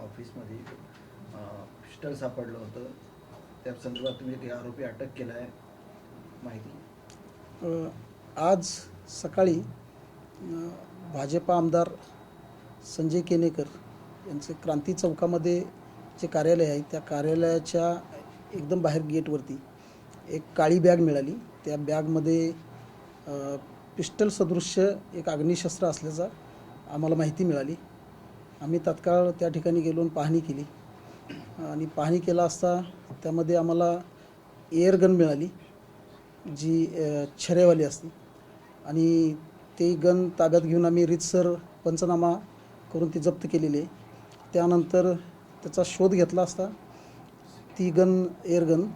ऑफिसमध्ये पिस्टल सापडलं होतं, त्या संदर्भात तुम्ही काही आरोपी अटक केला आहे, माहिती? आज सकाळी भाजपा आमदार संजय केनेकर यांचे क्रांती चौकामध्ये जे कार्यालय आहे त्या कार्यालयाच्या एकदम बाहेर गेटवरती एक काळी बॅग मिळाली. त्या बॅगमध्ये पिस्टल सदृश्य एक अग्निशस्त्र असल्याचा आम्हाला माहिती मिळाली. आम्ही तात्काळ त्या ठिकाणी गेलो आणि पाहणी केली आणि पाहणी केला असता त्यामध्ये आम्हाला एअर गन मिळाली जी छऱ्यावाली असते आणि ते गन ताब्यात घेऊन आम्ही रीतसर पंचनामा करून ती जप्त केलेली आहे. त्यानंतर त्याचा शोध घेतला असता ती gun air gun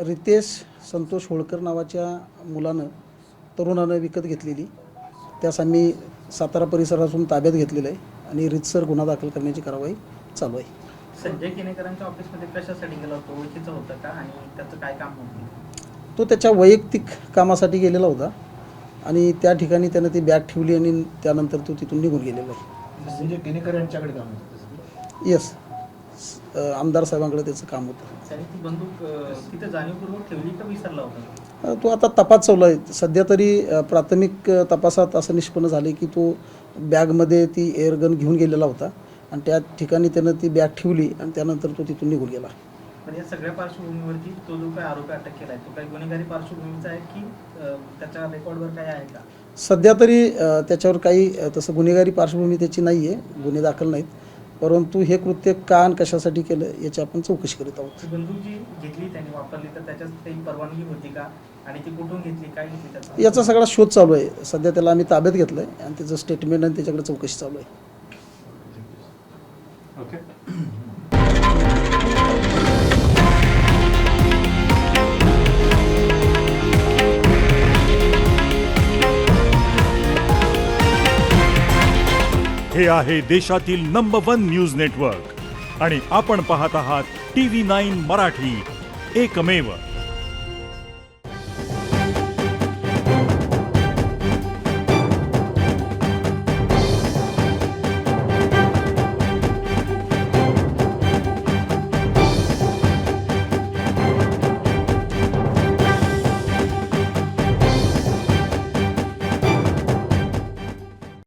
Ritesh Santosh Holkar नावाच्या तरुणानं विकत घेतलेली. त्यास आम्ही सातारा परिसरातून ताब्यात घेतलेलं आहे आणि रीतसर गुन्हा दाखल करण्याची कारवाई चालू आहे. संजय केनेकरांच्या ऑफिसमध्ये कशासाठी गेला होता, ओळखीचं होतं का आणि त्याचं काय काम होतं? तो त्याच्या वैयक्तिक कामासाठी गेलेला होता आणि त्या ठिकाणी त्यानं ती बॅग ठेवली आणि त्यानंतर तो तिथून निघून गेलेला आहे. संजय केनेकर यांच्याकडे काम होतं? येस, आमदार साहेबांकडे त्याचं काम होतं. त्याने ती बंदूक तिथे जाणीवपूर्वक ठेवली का विसरला होता? तो आता तपास चालू आहे. सध्या तरी प्राथमिक तपासात असं निष्पन्न झाले की तो बॅगमध्ये ती एअर गन घेऊन गेलेला होता आणि त्या ठिकाणी त्यानं ती बॅग ठेवली आणि त्यानंतर तो तिथून निघून गेला. पण या सगळ्या पार्श्वभूमीवरती तो जो काही आरोपी अटक केला आहे तो काही गुन्हेगारी पार्श्वभूमीचा आहे की त्याच्या रेकॉर्डवर काय आहे का? सध्या तरी त्याच्यावर काही तसं गुन्हेगारी पार्श्वभूमी त्याची नाही आहे, गुन्हे दाखल नाहीत. परंतु हे कृत्य का आणि कशासाठी केलं याची आपण चौकशी करीत आहोत. बंदूक जी घेतली त्यांनी वापरली तर त्याच्यात काही परवानगी होती का आणि ती कुठून घेतली, काय घेतली त्याचा? याचा सगळा शोध चालू आहे. सध्या त्याला आम्ही ताब्यात घेतलं आहे आणि त्याचं स्टेटमेंट आणि त्याच्याकडे चौकशी चालू आहे. ओके. हे आहे देशातील नंबर 1 न्यूज नेटवर्क आणि आपण पाहत आहात TV9 मराठी, एकमेव.